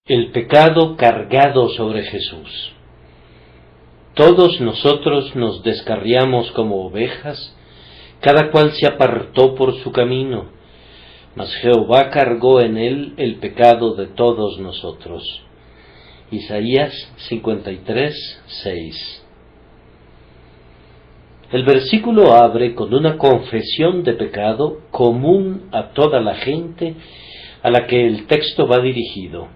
El pecado cargado sobre Jesús. Todos nosotros nos descarriamos como ovejas, cada cual se apartó por su camino, mas Jehová cargó en él el pecado de todos nosotros. Isaías 53:6. El versículo abre con una confesión de pecado común a toda la gente a la que el texto va dirigido.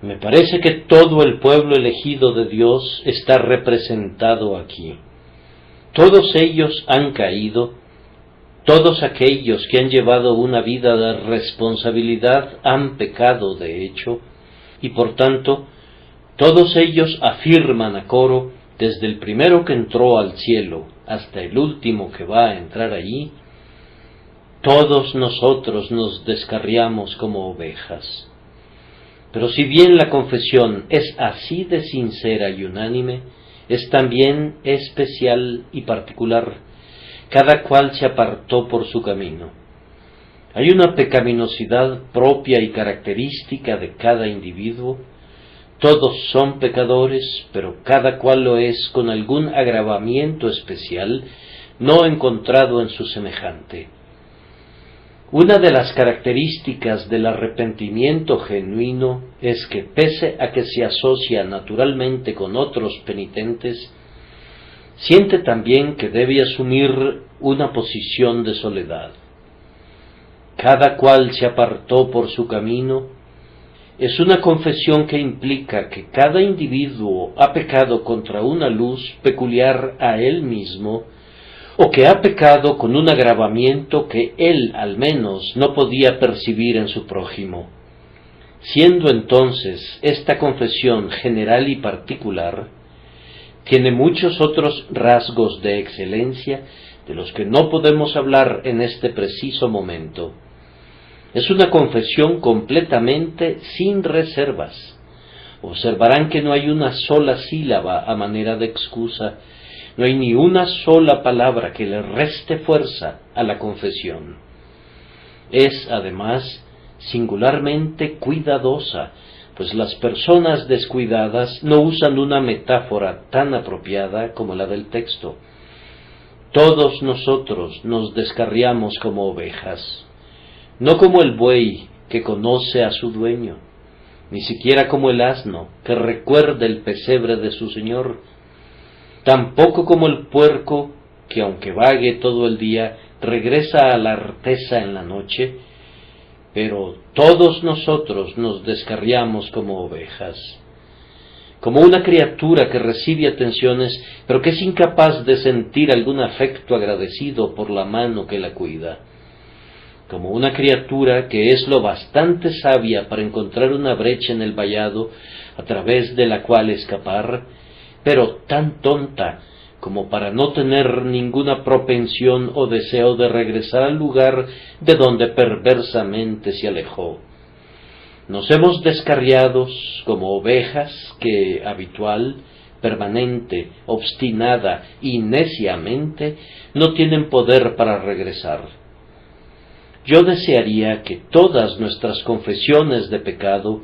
Me parece que todo el pueblo elegido de Dios está representado aquí. Todos ellos han caído, todos aquellos que han llevado una vida de responsabilidad han pecado de hecho, y por tanto, todos ellos afirman a coro, desde el primero que entró al cielo hasta el último que va a entrar allí, todos nosotros nos descarriamos como ovejas. Pero si bien la confesión es así de sincera y unánime, es también especial y particular. Cada cual se apartó por su camino. Hay una pecaminosidad propia y característica de cada individuo. Todos son pecadores, pero cada cual lo es con algún agravamiento especial no encontrado en su semejante. Una de las características del arrepentimiento genuino es que, pese a que se asocia naturalmente con otros penitentes, siente también que debe asumir una posición de soledad. Cada cual se apartó por su camino. Es una confesión que implica que cada individuo ha pecado contra una luz peculiar a él mismo, o que ha pecado con un agravamiento que él al menos no podía percibir en su prójimo. Siendo entonces esta confesión general y particular, tiene muchos otros rasgos de excelencia de los que no podemos hablar en este preciso momento. Es una confesión completamente sin reservas. Observarán que no hay una sola sílaba a manera de excusa. No hay ni una sola palabra que le reste fuerza a la confesión. Es, además, singularmente cuidadosa, pues las personas descuidadas no usan una metáfora tan apropiada como la del texto. Todos nosotros nos descarriamos como ovejas, no como el buey que conoce a su dueño, ni siquiera como el asno que recuerda el pesebre de su señor, tampoco como el puerco que, aunque vague todo el día, regresa a la arteza en la noche, pero todos nosotros nos descarriamos como ovejas, como una criatura que recibe atenciones, pero que es incapaz de sentir algún afecto agradecido por la mano que la cuida, como una criatura que es lo bastante sabia para encontrar una brecha en el vallado a través de la cual escapar, pero tan tonta como para no tener ninguna propensión o deseo de regresar al lugar de donde perversamente se alejó. Nos hemos descarriados como ovejas que, habitual, permanente, obstinada y neciamente, no tienen poder para regresar. Yo desearía que todas nuestras confesiones de pecado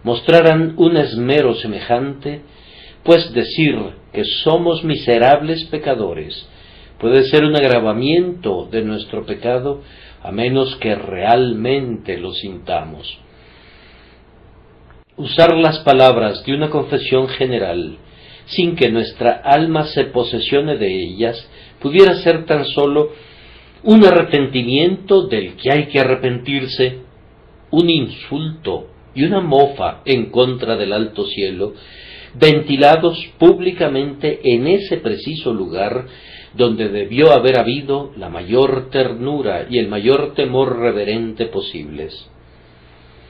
mostraran un esmero semejante, pues decir que somos miserables pecadores puede ser un agravamiento de nuestro pecado, a menos que realmente lo sintamos. Usar las palabras de una confesión general, sin que nuestra alma se posesione de ellas, pudiera ser tan solo un arrepentimiento del que hay que arrepentirse, un insulto y una mofa en contra del alto cielo, ventilados públicamente en ese preciso lugar donde debió haber habido la mayor ternura y el mayor temor reverente posibles.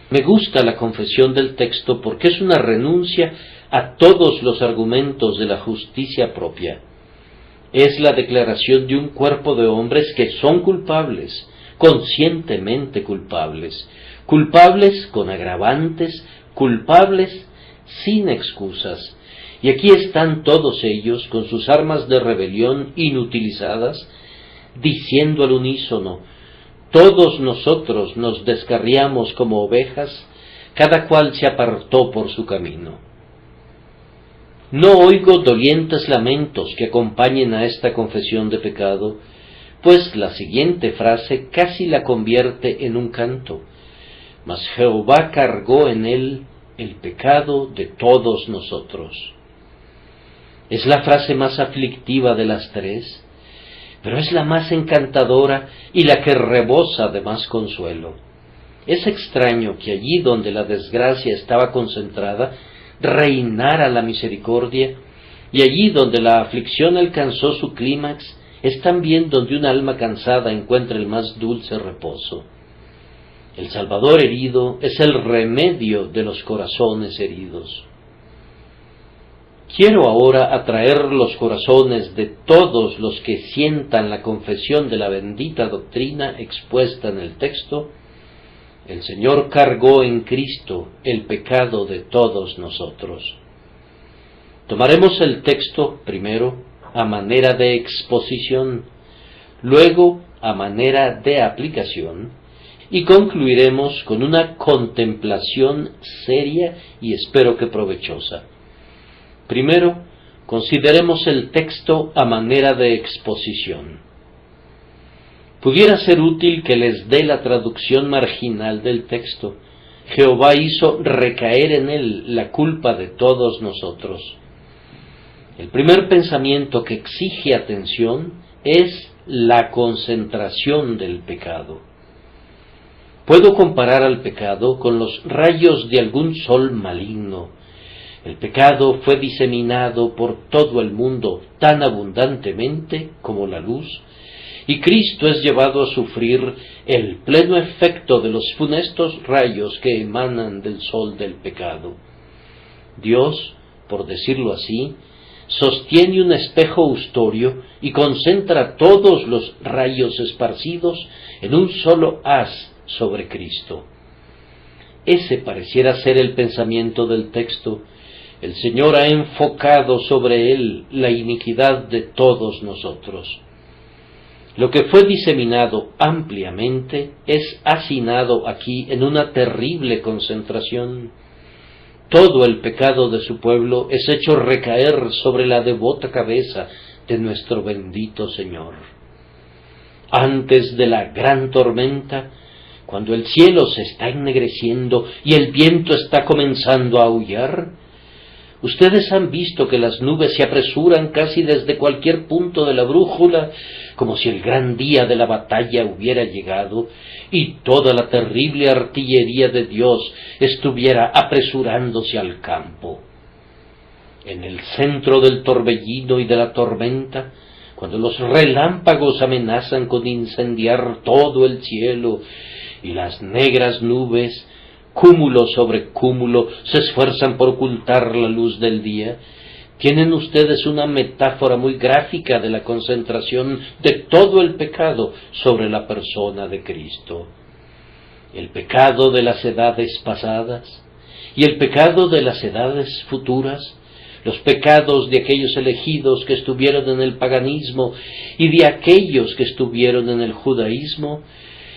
Me gusta la confesión del texto porque es una renuncia a todos los argumentos de la justicia propia. Es la declaración de un cuerpo de hombres que son culpables, conscientemente culpables, culpables con agravantes, culpables sin excusas, y aquí están todos ellos con sus armas de rebelión inutilizadas, diciendo al unísono: todos nosotros nos descarriamos como ovejas, cada cual se apartó por su camino. No oigo dolientes lamentos que acompañen a esta confesión de pecado, pues la siguiente frase casi la convierte en un canto. Mas Jehová cargó en él el pecado de todos nosotros. Es la frase más aflictiva de las tres, pero es la más encantadora y la que rebosa de más consuelo. Es extraño que allí donde la desgracia estaba concentrada, reinara la misericordia, y allí donde la aflicción alcanzó su clímax, es también donde un alma cansada encuentra el más dulce reposo. El Salvador herido es el remedio de los corazones heridos. Quiero ahora atraer los corazones de todos los que sientan la confesión de la bendita doctrina expuesta en el texto. El Señor cargó en Cristo el pecado de todos nosotros. Tomaremos el texto primero a manera de exposición, luego a manera de aplicación, y concluiremos con una contemplación seria y espero que provechosa. Primero, consideremos el texto a manera de exposición. Pudiera ser útil que les dé la traducción marginal del texto. Jehová hizo recaer en él la culpa de todos nosotros. El primer pensamiento que exige atención es la concentración del pecado. Puedo comparar al pecado con los rayos de algún sol maligno. El pecado fue diseminado por todo el mundo tan abundantemente como la luz, y Cristo es llevado a sufrir el pleno efecto de los funestos rayos que emanan del sol del pecado. Dios, por decirlo así, sostiene un espejo ustorio y concentra todos los rayos esparcidos en un solo haz sobre Cristo. Ese pareciera ser el pensamiento del texto. El Señor ha enfocado sobre él la iniquidad de todos nosotros. Lo que fue diseminado ampliamente es hacinado aquí en una terrible concentración. Todo el pecado de su pueblo es hecho recaer sobre la devota cabeza de nuestro bendito Señor. Antes de la gran tormenta, cuando el cielo se está ennegreciendo y el viento está comenzando a aullar, ustedes han visto que las nubes se apresuran casi desde cualquier punto de la brújula, como si el gran día de la batalla hubiera llegado y toda la terrible artillería de Dios estuviera apresurándose al campo. En el centro del torbellino y de la tormenta, cuando los relámpagos amenazan con incendiar todo el cielo y las negras nubes, cúmulo sobre cúmulo, se esfuerzan por ocultar la luz del día, tienen ustedes una metáfora muy gráfica de la concentración de todo el pecado sobre la persona de Cristo. El pecado de las edades pasadas y el pecado de las edades futuras, los pecados de aquellos elegidos que estuvieron en el paganismo y de aquellos que estuvieron en el judaísmo,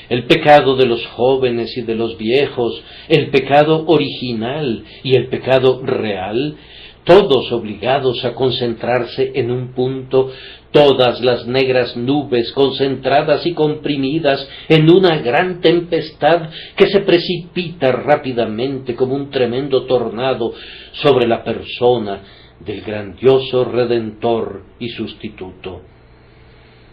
el pecado de los jóvenes y de los viejos, el pecado original y el pecado real, todos obligados a concentrarse en un punto, todas las negras nubes concentradas y comprimidas en una gran tempestad que se precipita rápidamente como un tremendo tornado sobre la persona del grandioso Redentor y sustituto.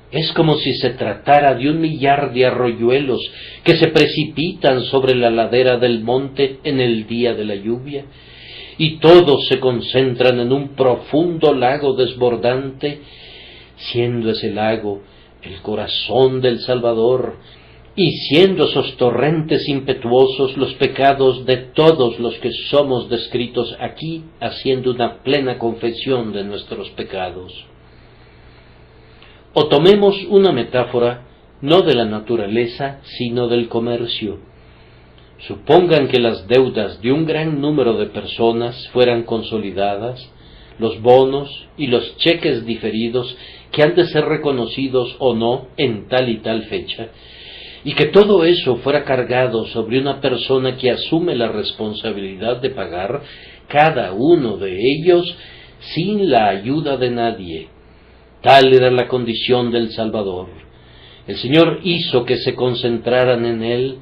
Es como si se tratara de 1,000,000 de arroyuelos que se precipitan sobre la ladera del monte en el día de la lluvia, y todos se concentran en un profundo lago desbordante, siendo ese lago el corazón del Salvador, y siendo esos torrentes impetuosos los pecados de todos los que somos descritos aquí, haciendo una plena confesión de nuestros pecados. O tomemos una metáfora no de la naturaleza, sino del comercio. Supongan que las deudas de un gran número de personas fueran consolidadas, los bonos y los cheques diferidos que han de ser reconocidos o no en tal y tal fecha, y que todo eso fuera cargado sobre una persona que asume la responsabilidad de pagar cada uno de ellos sin la ayuda de nadie. Tal era la condición del Salvador. El Señor hizo que se concentraran en Él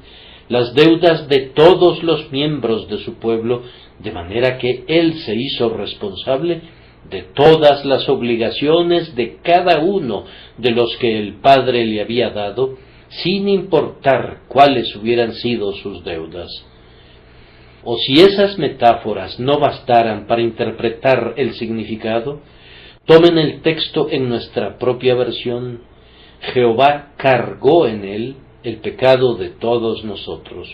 las deudas de todos los miembros de su pueblo, de manera que Él se hizo responsable de todas las obligaciones de cada uno de los que el Padre le había dado, sin importar cuáles hubieran sido sus deudas. O si esas metáforas no bastaran para interpretar el significado, tomen el texto en nuestra propia versión. Jehová cargó en él el pecado de todos nosotros.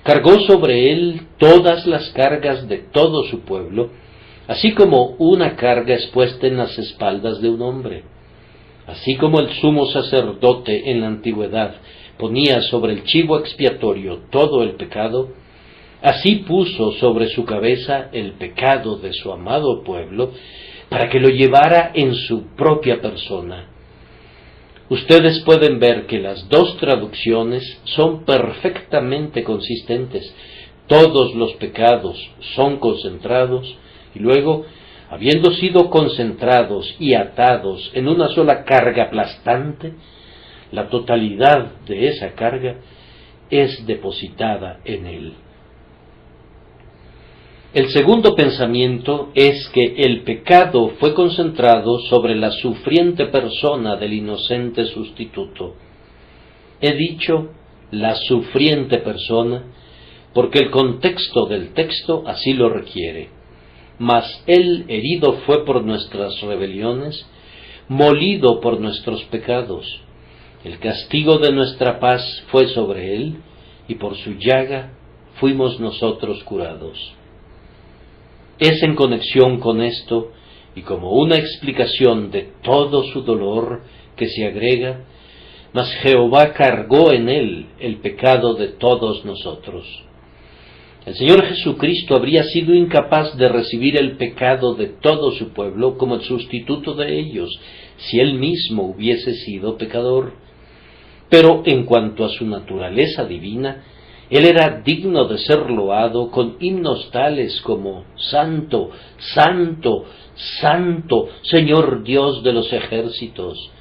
Cargó sobre él todas las cargas de todo su pueblo, así como una carga es puesta en las espaldas de un hombre. Así como el sumo sacerdote en la antigüedad ponía sobre el chivo expiatorio todo el pecado, así puso sobre su cabeza el pecado de su amado pueblo, para que lo llevara en su propia persona. Ustedes pueden ver que las dos traducciones son perfectamente consistentes. Todos los pecados son concentrados y luego, habiendo sido concentrados y atados en una sola carga aplastante, la totalidad de esa carga es depositada en él. El segundo pensamiento es que el pecado fue concentrado sobre la sufriente persona del inocente sustituto. He dicho la sufriente persona porque el contexto del texto así lo requiere. Mas él herido fue por nuestras rebeliones, molido por nuestros pecados. El castigo de nuestra paz fue sobre él, y por su llaga fuimos nosotros curados. Es en conexión con esto, y como una explicación de todo su dolor, que se agrega, mas Jehová cargó en él el pecado de todos nosotros. El Señor Jesucristo habría sido incapaz de recibir el pecado de todo su pueblo como el sustituto de ellos, si él mismo hubiese sido pecador. Pero en cuanto a su naturaleza divina, él era digno de ser loado con himnos tales como Santo, Santo, Santo, Señor Dios de los ejércitos.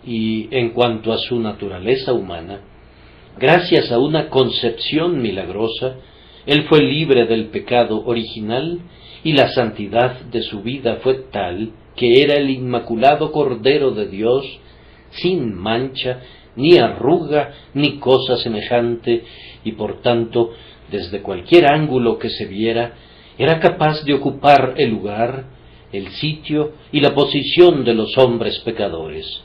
Y en cuanto a su naturaleza humana, gracias a una concepción milagrosa, él fue libre del pecado original y la santidad de su vida fue tal que era el inmaculado Cordero de Dios, sin mancha, ni arruga, ni cosa semejante, y por tanto, desde cualquier ángulo que se viera, era capaz de ocupar el lugar, el sitio y la posición de los hombres pecadores.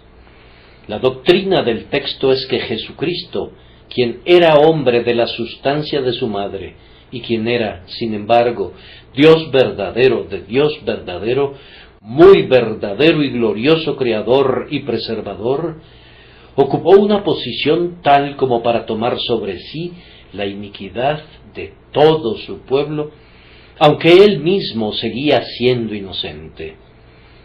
La doctrina del texto es que Jesucristo, quien era hombre de la sustancia de su madre, y quien era, sin embargo, Dios verdadero de Dios verdadero, muy verdadero y glorioso Creador y Preservador, ocupó una posición tal como para tomar sobre sí la iniquidad de todo su pueblo, aunque él mismo seguía siendo inocente.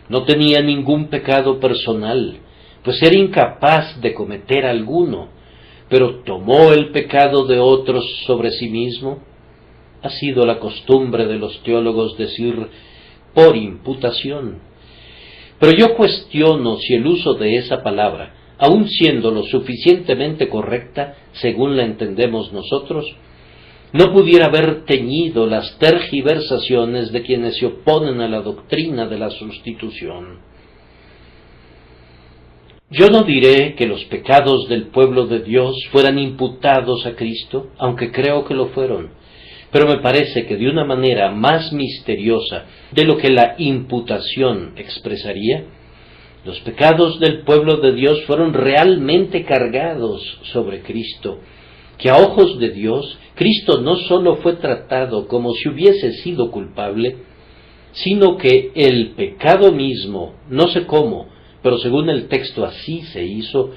No tenía ningún pecado personal, pues era incapaz de cometer alguno, pero tomó el pecado de otros sobre sí mismo. Ha sido la costumbre de los teólogos decir por imputación. Pero yo cuestiono si el uso de esa palabra, aun siendo lo suficientemente correcta según la entendemos nosotros, no pudiera haber teñido las tergiversaciones de quienes se oponen a la doctrina de la sustitución. Yo no diré que los pecados del pueblo de Dios fueran imputados a Cristo, aunque creo que lo fueron, pero me parece que de una manera más misteriosa de lo que la imputación expresaría, los pecados del pueblo de Dios fueron realmente cargados sobre Cristo, que a ojos de Dios, Cristo no sólo fue tratado como si hubiese sido culpable, sino que el pecado mismo, no sé cómo, pero según el texto así se hizo,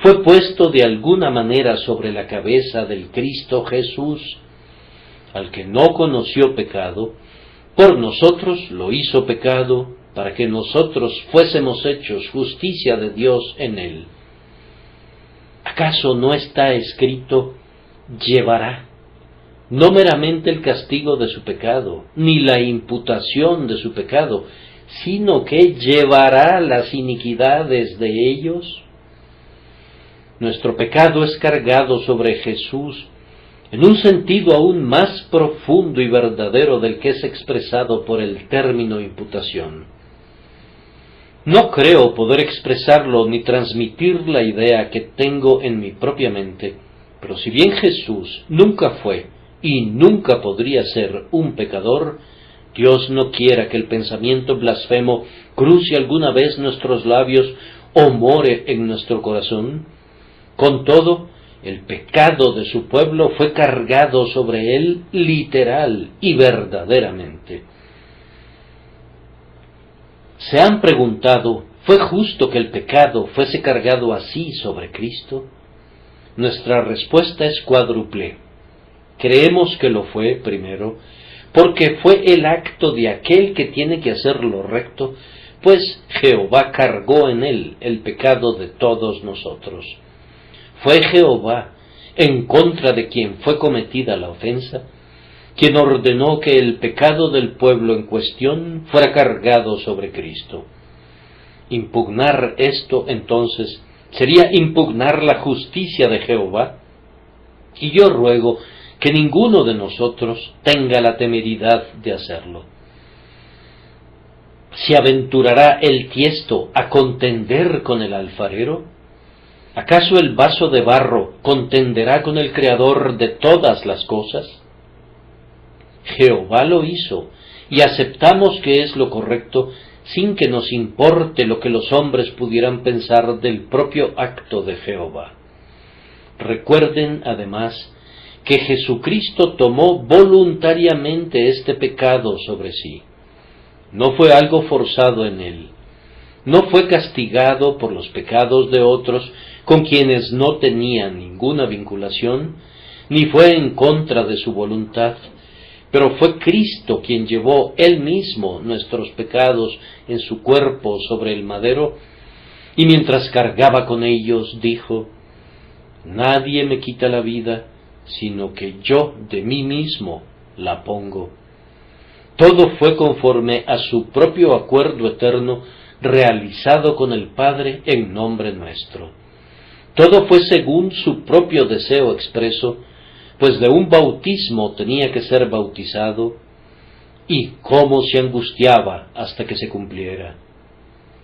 fue puesto de alguna manera sobre la cabeza del Cristo Jesús, al que no conoció pecado, por nosotros lo hizo pecado, para que nosotros fuésemos hechos justicia de Dios en él. ¿Acaso no está escrito, llevará? No meramente el castigo de su pecado, ni la imputación de su pecado, sino que llevará las iniquidades de ellos. Nuestro pecado es cargado sobre Jesús en un sentido aún más profundo y verdadero del que es expresado por el término imputación. No creo poder expresarlo ni transmitir la idea que tengo en mi propia mente, pero si bien Jesús nunca fue y nunca podría ser un pecador, Dios no quiera que el pensamiento blasfemo cruce alguna vez nuestros labios o more en nuestro corazón. Con todo, el pecado de su pueblo fue cargado sobre él literal y verdaderamente. ¿Se han preguntado, ¿fue justo que el pecado fuese cargado así sobre Cristo? Nuestra respuesta es cuádruple. Creemos que lo fue, primero, porque fue el acto de aquel que tiene que hacer lo recto, pues Jehová cargó en él el pecado de todos nosotros. Fue Jehová, en contra de quien fue cometida la ofensa, quien ordenó que el pecado del pueblo en cuestión fuera cargado sobre Cristo. Impugnar esto, entonces, sería impugnar la justicia de Jehová, y yo ruego que ninguno de nosotros tenga la temeridad de hacerlo. ¿Se aventurará el tiesto a contender con el alfarero? ¿Acaso el vaso de barro contenderá con el Creador de todas las cosas? Jehová lo hizo, y aceptamos que es lo correcto, sin que nos importe lo que los hombres pudieran pensar del propio acto de Jehová. Recuerden, además, que Jesucristo tomó voluntariamente este pecado sobre sí. No fue algo forzado en él. No fue castigado por los pecados de otros con quienes no tenía ninguna vinculación, ni fue en contra de su voluntad, pero fue Cristo quien llevó él mismo nuestros pecados en su cuerpo sobre el madero, y mientras cargaba con ellos dijo, «Nadie me quita la vida, sino que yo de mí mismo la pongo». Todo fue conforme a su propio acuerdo eterno realizado con el Padre en nombre nuestro. Todo fue según su propio deseo expreso, pues de un bautismo tenía que ser bautizado, y cómo se angustiaba hasta que se cumpliera.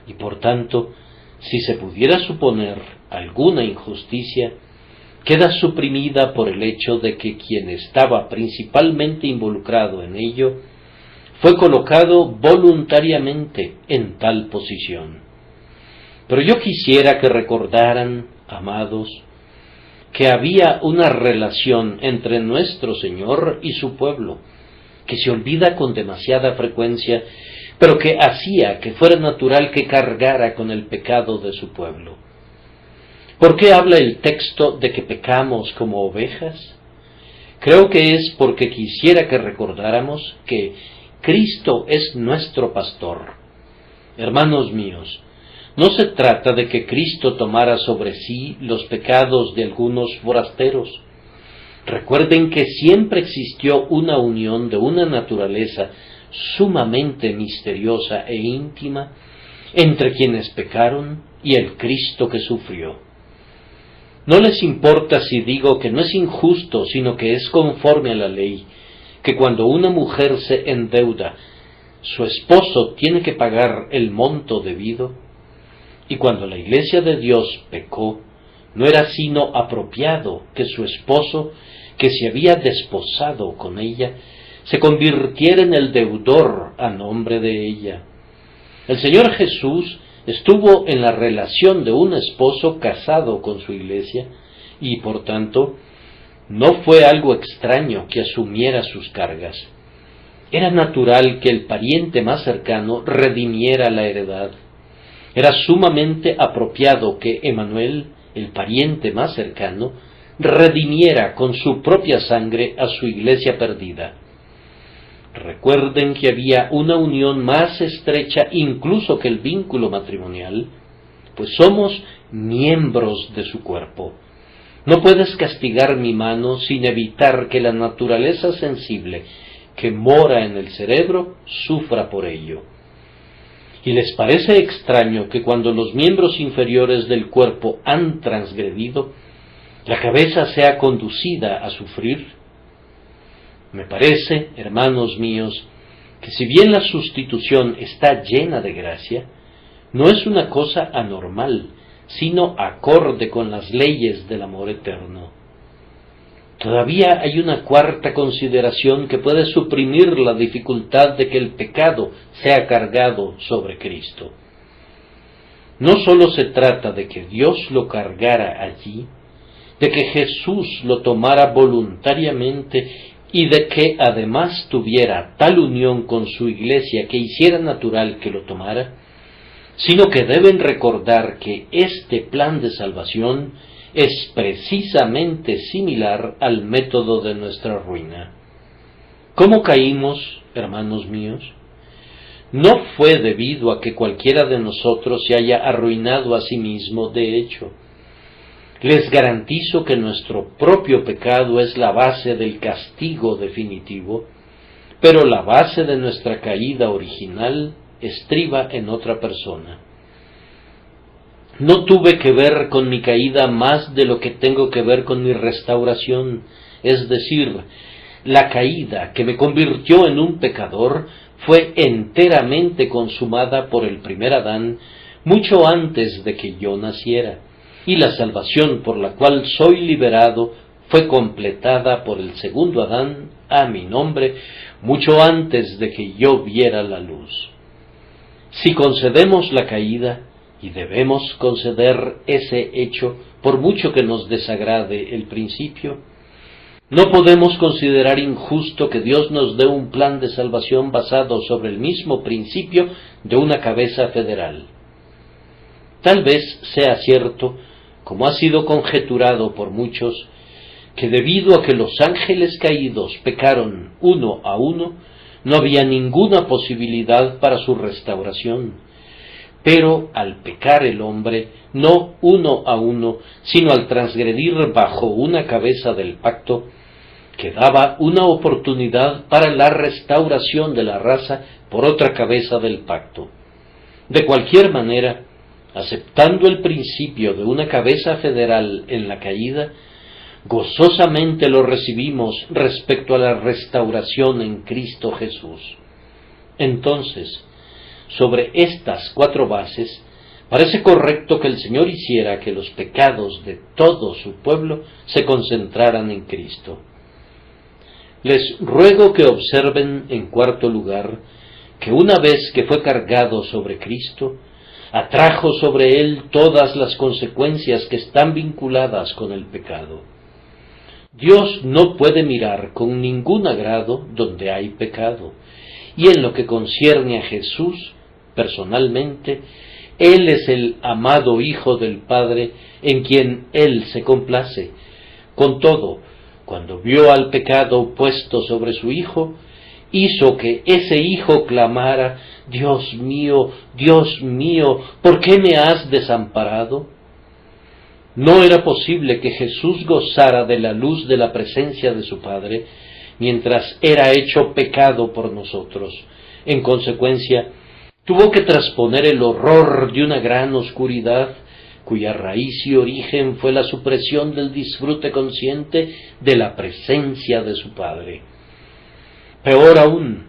Y por tanto, si se pudiera suponer alguna injusticia, queda suprimida por el hecho de que quien estaba principalmente involucrado en ello fue colocado voluntariamente en tal posición. Pero yo quisiera que recordaran, amados, que había una relación entre nuestro Señor y su pueblo, que se olvida con demasiada frecuencia, pero que hacía que fuera natural que cargara con el pecado de su pueblo. ¿Por qué habla el texto de que pecamos como ovejas? Creo que es porque quisiera que recordáramos que Cristo es nuestro pastor. Hermanos míos, no se trata de que Cristo tomara sobre sí los pecados de algunos forasteros. Recuerden que siempre existió una unión de una naturaleza sumamente misteriosa e íntima entre quienes pecaron y el Cristo que sufrió. No les importa si digo que no es injusto, sino que es conforme a la ley, que cuando una mujer se endeuda, su esposo tiene que pagar el monto debido, y cuando la Iglesia de Dios pecó, no era sino apropiado que su esposo, que se había desposado con ella, se convirtiera en el deudor a nombre de ella. El Señor Jesús estuvo en la relación de un esposo casado con su Iglesia, y por tanto, no fue algo extraño que asumiera sus cargas. Era natural que el pariente más cercano redimiera la heredad. Era sumamente apropiado que Emanuel, el pariente más cercano, redimiera con su propia sangre a su iglesia perdida. Recuerden que había una unión más estrecha incluso que el vínculo matrimonial, pues somos miembros de su cuerpo. No puedes castigar mi mano sin evitar que la naturaleza sensible que mora en el cerebro sufra por ello. ¿Y les parece extraño que cuando los miembros inferiores del cuerpo han transgredido, la cabeza sea conducida a sufrir? Me parece, hermanos míos, que si bien la sustitución está llena de gracia, no es una cosa anormal, sino acorde con las leyes del amor eterno. Todavía hay una cuarta consideración que puede suprimir la dificultad de que el pecado sea cargado sobre Cristo. No sólo se trata de que Dios lo cargara allí, de que Jesús lo tomara voluntariamente y de que además tuviera tal unión con su iglesia que hiciera natural que lo tomara, sino que deben recordar que este plan de salvación es precisamente similar al método de nuestra ruina. ¿Cómo caímos, hermanos míos? No fue debido a que cualquiera de nosotros se haya arruinado a sí mismo, de hecho. Les garantizo que nuestro propio pecado es la base del castigo definitivo, pero la base de nuestra caída original estriba en otra persona. No tuve que ver con mi caída más de lo que tengo que ver con mi restauración, es decir, la caída que me convirtió en un pecador fue enteramente consumada por el primer Adán mucho antes de que yo naciera, y la salvación por la cual soy liberado fue completada por el segundo Adán a mi nombre mucho antes de que yo viera la luz. Si concedemos la caída, y debemos conceder ese hecho por mucho que nos desagrade el principio, no podemos considerar injusto que Dios nos dé un plan de salvación basado sobre el mismo principio de una cabeza federal. Tal vez sea cierto, como ha sido conjeturado por muchos, que debido a que los ángeles caídos pecaron uno a uno, no había ninguna posibilidad para su restauración. Pero al pecar el hombre, no uno a uno, sino al transgredir bajo una cabeza del pacto, quedaba una oportunidad para la restauración de la raza por otra cabeza del pacto. De cualquier manera, aceptando el principio de una cabeza federal en la caída, gozosamente lo recibimos respecto a la restauración en Cristo Jesús. Entonces, sobre estas cuatro bases, parece correcto que el Señor hiciera que los pecados de todo su pueblo se concentraran en Cristo. Les ruego que observen, en cuarto lugar, que una vez que fue cargado sobre Cristo, atrajo sobre él todas las consecuencias que están vinculadas con el pecado. Dios no puede mirar con ningún agrado donde hay pecado, y en lo que concierne a Jesús, personalmente, Él es el amado Hijo del Padre en quien Él se complace. Con todo, cuando vio al pecado puesto sobre su Hijo, hizo que ese Hijo clamara: Dios mío, ¿por qué me has desamparado? No era posible que Jesús gozara de la luz de la presencia de su Padre, mientras era hecho pecado por nosotros. En consecuencia, tuvo que trasponer el horror de una gran oscuridad, cuya raíz y origen fue la supresión del disfrute consciente de la presencia de su Padre. Peor aún,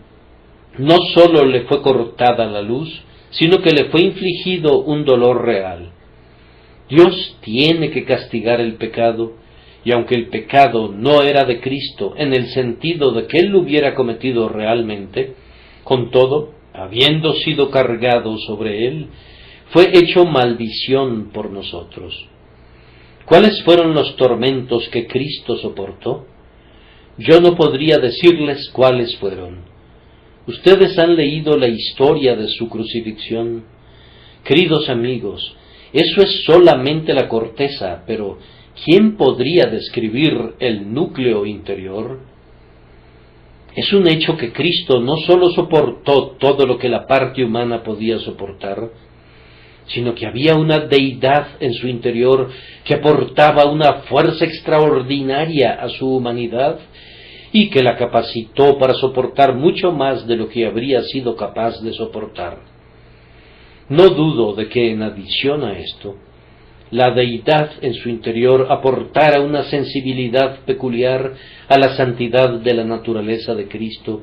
no sólo le fue cortada la luz, sino que le fue infligido un dolor real. Dios tiene que castigar el pecado, y aunque el pecado no era de Cristo en el sentido de que Él lo hubiera cometido realmente, con todo, habiendo sido cargado sobre Él, fue hecho maldición por nosotros. ¿Cuáles fueron los tormentos que Cristo soportó? Yo no podría decirles cuáles fueron. Ustedes han leído la historia de su crucifixión. Queridos amigos, eso es solamente la corteza, pero ¿quién podría describir el núcleo interior? Es un hecho que Cristo no solo soportó todo lo que la parte humana podía soportar, sino que había una deidad en su interior que aportaba una fuerza extraordinaria a su humanidad y que la capacitó para soportar mucho más de lo que habría sido capaz de soportar. No dudo de que, en adición a esto, la deidad en su interior aportara una sensibilidad peculiar a la santidad de la naturaleza de Cristo,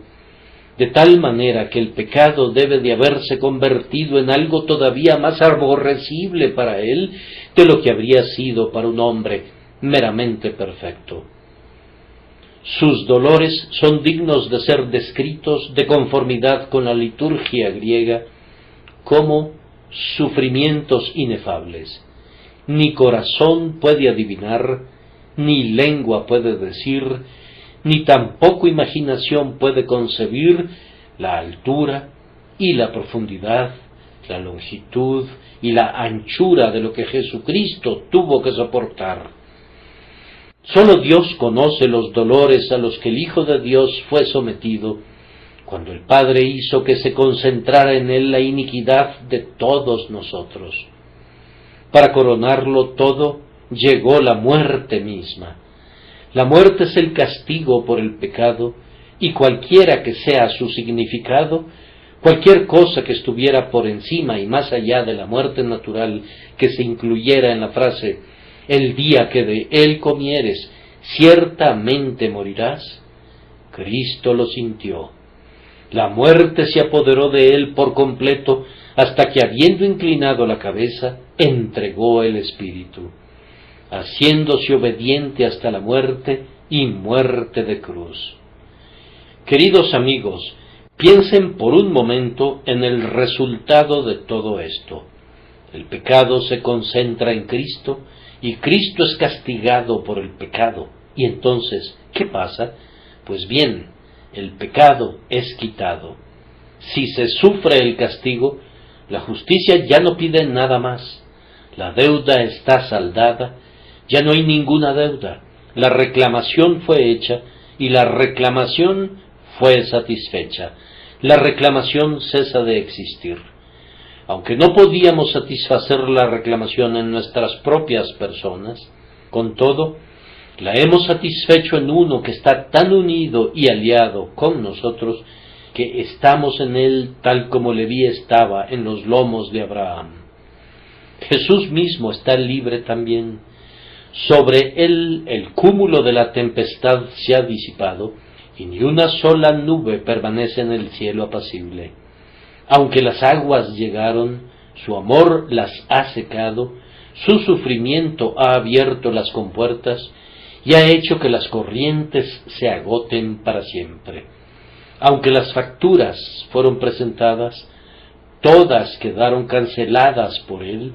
de tal manera que el pecado debe de haberse convertido en algo todavía más aborrecible para él de lo que habría sido para un hombre meramente perfecto. Sus dolores son dignos de ser descritos de conformidad con la liturgia griega como sufrimientos inefables. Ni corazón puede adivinar, ni lengua puede decir, ni tampoco imaginación puede concebir la altura y la profundidad, la longitud y la anchura de lo que Jesucristo tuvo que soportar. Solo Dios conoce los dolores a los que el Hijo de Dios fue sometido, cuando el Padre hizo que se concentrara en él la iniquidad de todos nosotros. Para coronarlo todo, llegó la muerte misma. La muerte es el castigo por el pecado, y cualquiera que sea su significado, cualquier cosa que estuviera por encima y más allá de la muerte natural que se incluyera en la frase «el día que de él comieres, ciertamente morirás», Cristo lo sintió. La muerte se apoderó de él por completo, hasta que, habiendo inclinado la cabeza, entregó el espíritu, haciéndose obediente hasta la muerte y muerte de cruz. Queridos amigos, piensen por un momento en el resultado de todo esto. El pecado se concentra en Cristo, y Cristo es castigado por el pecado. Y entonces, ¿qué pasa? Pues bien, el pecado es quitado. Si se sufre el castigo, la justicia ya no pide nada más. La deuda está saldada, ya no hay ninguna deuda. La reclamación fue hecha y la reclamación fue satisfecha. La reclamación cesa de existir. Aunque no podíamos satisfacer la reclamación en nuestras propias personas, con todo, la hemos satisfecho en uno que está tan unido y aliado con nosotros que estamos en él tal como Leví estaba en los lomos de Abraham. Jesús mismo está libre también. Sobre él el cúmulo de la tempestad se ha disipado, y ni una sola nube permanece en el cielo apacible. Aunque las aguas llegaron, su amor las ha secado, su sufrimiento ha abierto las compuertas y ha hecho que las corrientes se agoten para siempre. Aunque las facturas fueron presentadas, todas quedaron canceladas por él,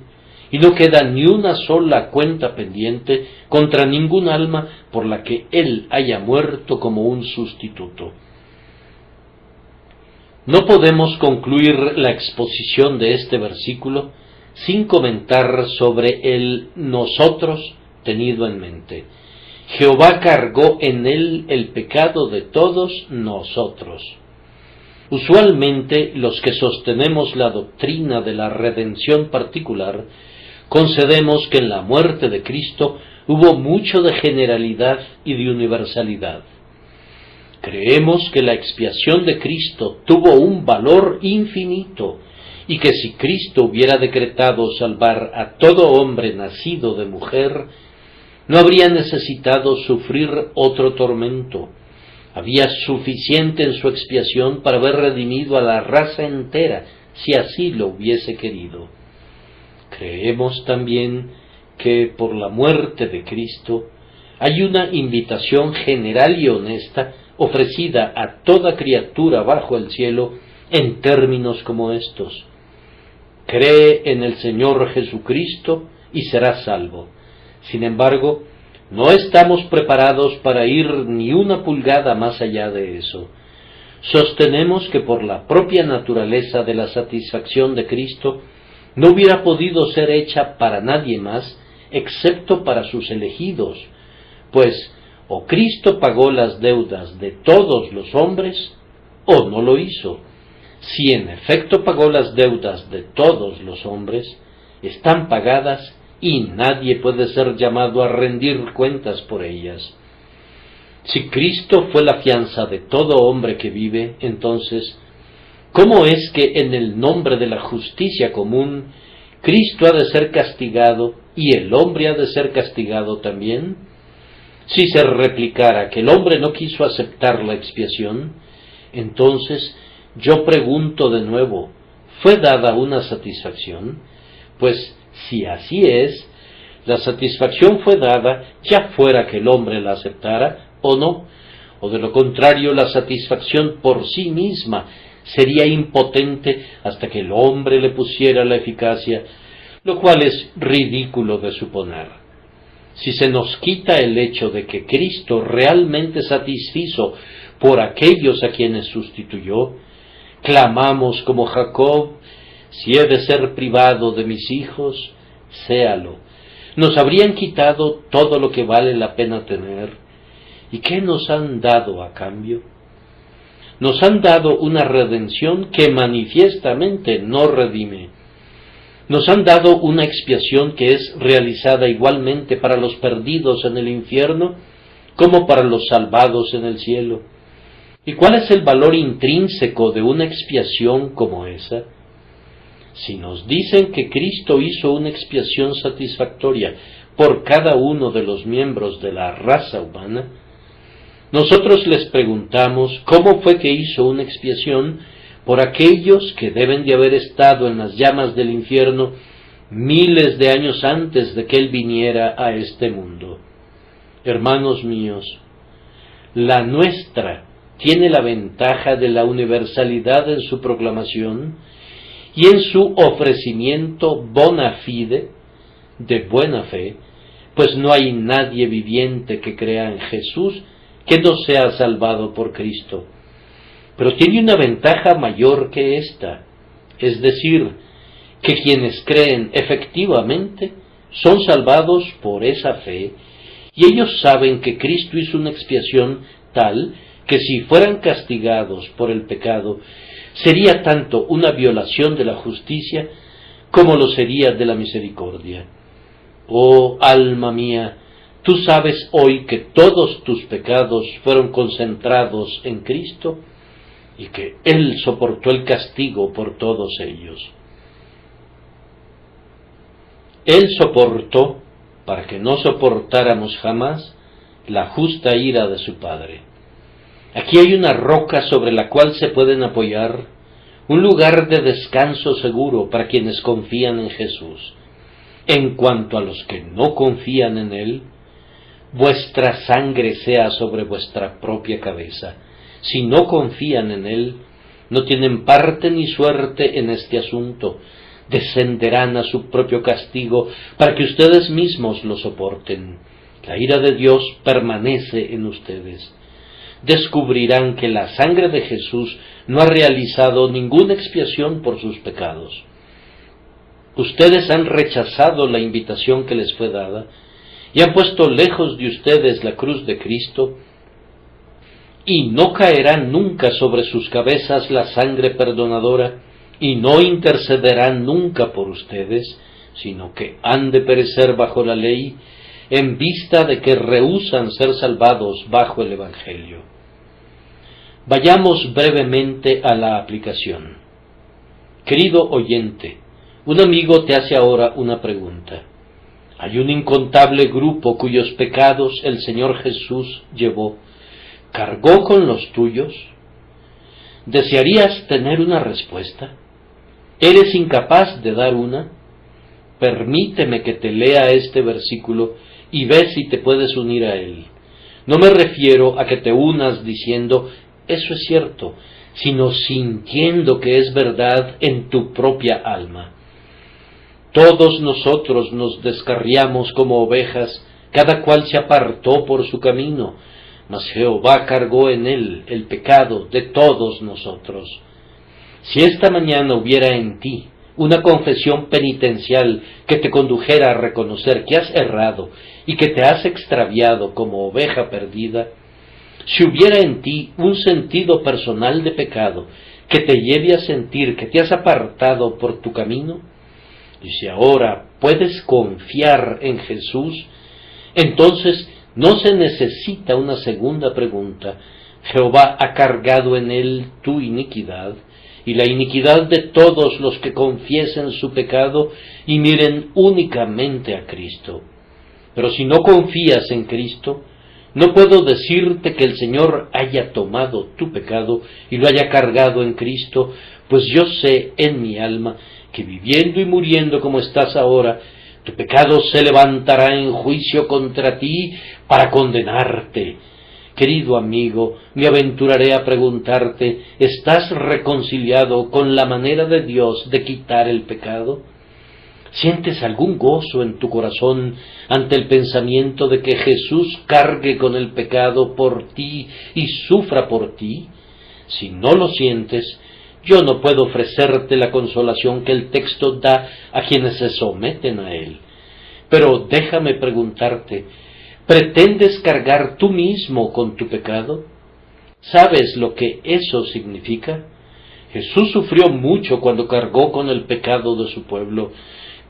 y no queda ni una sola cuenta pendiente contra ningún alma por la que él haya muerto como un sustituto. No podemos concluir la exposición de este versículo sin comentar sobre el nosotros tenido en mente. Jehová cargó en él el pecado de todos nosotros. Usualmente los que sostenemos la doctrina de la redención particular, concedemos que en la muerte de Cristo hubo mucho de generalidad y de universalidad. Creemos que la expiación de Cristo tuvo un valor infinito y que si Cristo hubiera decretado salvar a todo hombre nacido de mujer, no habría necesitado sufrir otro tormento. Había suficiente en su expiación para haber redimido a la raza entera, si así lo hubiese querido. Creemos también que por la muerte de Cristo hay una invitación general y honesta ofrecida a toda criatura bajo el cielo en términos como estos: cree en el Señor Jesucristo y serás salvo. Sin embargo, no estamos preparados para ir ni una pulgada más allá de eso. Sostenemos que por la propia naturaleza de la satisfacción de Cristo no hubiera podido ser hecha para nadie más excepto para sus elegidos, pues o Cristo pagó las deudas de todos los hombres o no lo hizo. Si en efecto pagó las deudas de todos los hombres, están pagadas y nadie puede ser llamado a rendir cuentas por ellas. Si Cristo fue la fianza de todo hombre que vive, entonces, ¿cómo es que en el nombre de la justicia común, Cristo ha de ser castigado y el hombre ha de ser castigado también? Si se replicara que el hombre no quiso aceptar la expiación, entonces yo pregunto de nuevo, ¿fue dada una satisfacción? Pues si así es, la satisfacción fue dada ya fuera que el hombre la aceptara o no, o de lo contrario la satisfacción por sí misma sería impotente hasta que el hombre le pusiera la eficacia, lo cual es ridículo de suponer. Si se nos quita el hecho de que Cristo realmente satisfizo por aquellos a quienes sustituyó, clamamos como Jacob, si he de ser privado de mis hijos, séalo. Nos habrían quitado todo lo que vale la pena tener. ¿Y qué nos han dado a cambio? Nos han dado una redención que manifiestamente no redime. Nos han dado una expiación que es realizada igualmente para los perdidos en el infierno como para los salvados en el cielo. ¿Y cuál es el valor intrínseco de una expiación como esa? Si nos dicen que Cristo hizo una expiación satisfactoria por cada uno de los miembros de la raza humana, nosotros les preguntamos cómo fue que hizo una expiación por aquellos que deben de haber estado en las llamas del infierno miles de años antes de que Él viniera a este mundo. Hermanos míos, la nuestra tiene la ventaja de la universalidad en su proclamación y en su ofrecimiento bona fide, de buena fe, pues no hay nadie viviente que crea en Jesús que no sea salvado por Cristo. Pero tiene una ventaja mayor que esta, es decir, que quienes creen efectivamente son salvados por esa fe, y ellos saben que Cristo hizo una expiación tal que si fueran castigados por el pecado, sería tanto una violación de la justicia como lo sería de la misericordia. Oh, alma mía, tú sabes hoy que todos tus pecados fueron concentrados en Cristo y que Él soportó el castigo por todos ellos. Él soportó, para que no soportáramos jamás, la justa ira de su Padre. Aquí hay una roca sobre la cual se pueden apoyar, un lugar de descanso seguro para quienes confían en Jesús. En cuanto a los que no confían en Él, vuestra sangre sea sobre vuestra propia cabeza. Si no confían en Él, no tienen parte ni suerte en este asunto, descenderán a su propio castigo para que ustedes mismos lo soporten. La ira de Dios permanece en ustedes. Descubrirán que la sangre de Jesús no ha realizado ninguna expiación por sus pecados. Ustedes han rechazado la invitación que les fue dada y han puesto lejos de ustedes la cruz de Cristo, y no caerá nunca sobre sus cabezas la sangre perdonadora, y no intercederán nunca por ustedes, sino que han de perecer bajo la ley, en vista de que rehúsan ser salvados bajo el Evangelio. Vayamos brevemente a la aplicación. Querido oyente, un amigo te hace ahora una pregunta. Hay un incontable grupo cuyos pecados el Señor Jesús llevó. ¿Cargó con los tuyos? ¿Desearías tener una respuesta? ¿Eres incapaz de dar una? Permíteme que te lea este versículo y ve si te puedes unir a él. No me refiero a que te unas diciendo, eso es cierto, sino sintiendo que es verdad en tu propia alma. Todos nosotros nos descarriamos como ovejas, cada cual se apartó por su camino, mas Jehová cargó en él el pecado de todos nosotros. Si esta mañana hubiera en ti una confesión penitencial que te condujera a reconocer que has errado y que te has extraviado como oveja perdida, si hubiera en ti un sentido personal de pecado que te lleve a sentir que te has apartado por tu camino, Y si ahora puedes confiar en Jesús, entonces no se necesita una segunda pregunta. Jehová ha cargado en él tu iniquidad y la iniquidad de todos los que confiesen su pecado y miren únicamente a Cristo. Pero si no confías en Cristo, no puedo decirte que el Señor haya tomado tu pecado y lo haya cargado en Cristo, pues yo sé en mi alma que viviendo y muriendo como estás ahora, tu pecado se levantará en juicio contra ti para condenarte. Querido amigo, me aventuraré a preguntarte, ¿estás reconciliado con la manera de Dios de quitar el pecado? ¿Sientes algún gozo en tu corazón ante el pensamiento de que Jesús cargue con el pecado por ti y sufra por ti? Si no lo sientes, yo no puedo ofrecerte la consolación que el texto da a quienes se someten a él. Pero déjame preguntarte, ¿pretendes cargar tú mismo con tu pecado? ¿Sabes lo que eso significa? Jesús sufrió mucho cuando cargó con el pecado de su pueblo,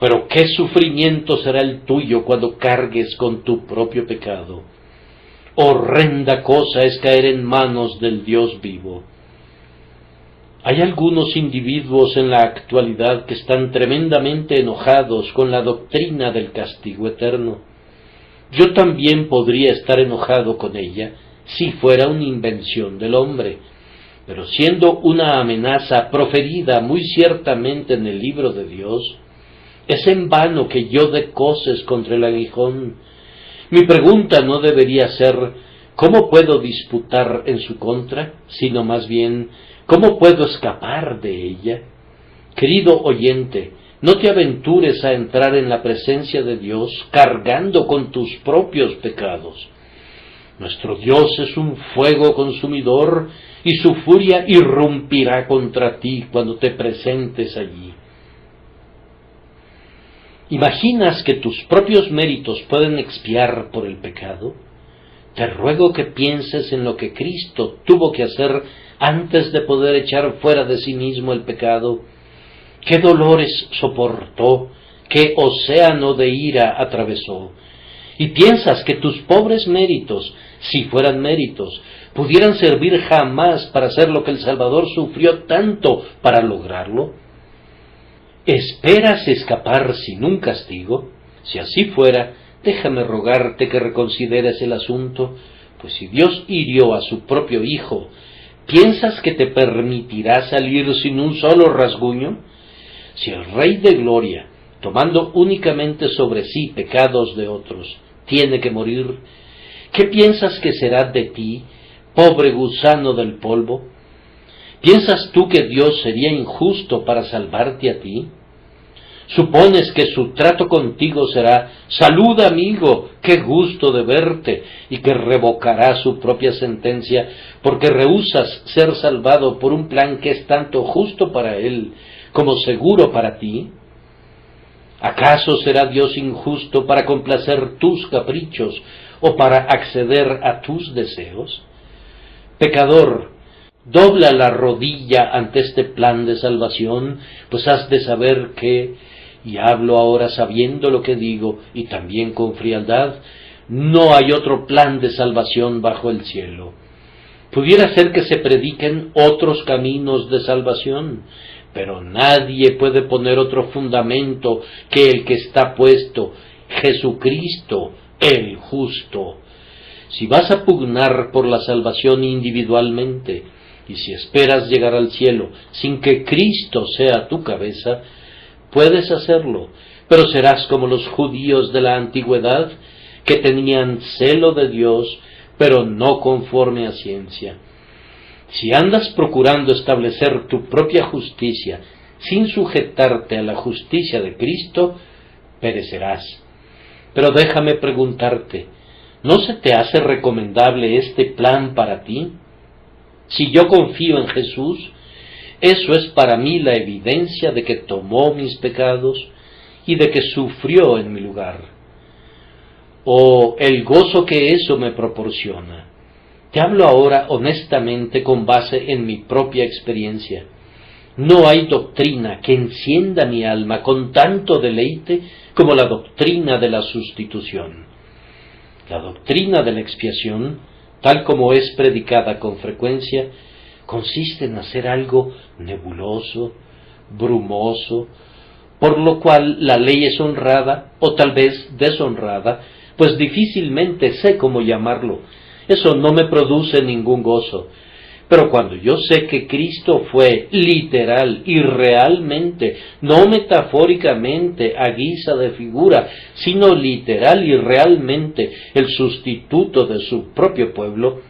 pero ¿qué sufrimiento será el tuyo cuando cargues con tu propio pecado? Horrenda cosa es caer en manos del Dios vivo. Hay algunos individuos en la actualidad que están tremendamente enojados con la doctrina del castigo eterno. Yo también podría estar enojado con ella si fuera una invención del hombre, pero siendo una amenaza proferida muy ciertamente en el libro de Dios, es en vano que yo dé coces contra el aguijón. Mi pregunta no debería ser ¿cómo puedo disputar en su contra?, sino más bien ¿cómo puedo escapar de ella? Querido oyente, no te aventures a entrar en la presencia de Dios cargando con tus propios pecados. Nuestro Dios es un fuego consumidor y su furia irrumpirá contra ti cuando te presentes allí. ¿Imaginas que tus propios méritos pueden expiar por el pecado? Te ruego que pienses en lo que Cristo tuvo que hacer antes de poder echar fuera de sí mismo el pecado. ¿Qué dolores soportó? ¿Qué océano de ira atravesó? ¿Y piensas que tus pobres méritos, si fueran méritos, pudieran servir jamás para hacer lo que el Salvador sufrió tanto para lograrlo? ¿Esperas escapar sin un castigo? Si así fuera, déjame rogarte que reconsideres el asunto, pues si Dios hirió a su propio Hijo, ¿piensas que te permitirá salir sin un solo rasguño? Si el Rey de Gloria, tomando únicamente sobre sí pecados de otros, tiene que morir, ¿qué piensas que será de ti, pobre gusano del polvo? ¿Piensas tú que Dios sería injusto para salvarte a ti? ¿Supones que su trato contigo será «Salud, amigo, qué gusto de verte», y que revocará su propia sentencia porque rehusas ser salvado por un plan que es tanto justo para él como seguro para ti? ¿Acaso será Dios injusto para complacer tus caprichos o para acceder a tus deseos? Pecador, dobla la rodilla ante este plan de salvación, pues has de saber que, y hablo ahora sabiendo lo que digo y también con frialdad, no hay otro plan de salvación bajo el cielo. Pudiera ser que se prediquen otros caminos de salvación, pero nadie puede poner otro fundamento que el que está puesto, Jesucristo, el justo. Si vas a pugnar por la salvación individualmente, y si esperas llegar al cielo sin que Cristo sea tu cabeza, puedes hacerlo, pero serás como los judíos de la antigüedad que tenían celo de Dios, pero no conforme a ciencia. Si andas procurando establecer tu propia justicia sin sujetarte a la justicia de Cristo, perecerás. Pero déjame preguntarte, ¿no se te hace recomendable este plan para ti? Si yo confío en Jesús, eso es para mí la evidencia de que tomó mis pecados y de que sufrió en mi lugar. Oh, el gozo que eso me proporciona. Te hablo ahora honestamente con base en mi propia experiencia. No hay doctrina que encienda mi alma con tanto deleite como la doctrina de la sustitución. La doctrina de la expiación, tal como es predicada con frecuencia, consiste en hacer algo nebuloso, brumoso, por lo cual la ley es honrada o tal vez deshonrada, pues difícilmente sé cómo llamarlo. Eso no me produce ningún gozo. Pero cuando yo sé que Cristo fue literal y realmente, no metafóricamente a guisa de figura, sino literal y realmente el sustituto de su propio pueblo,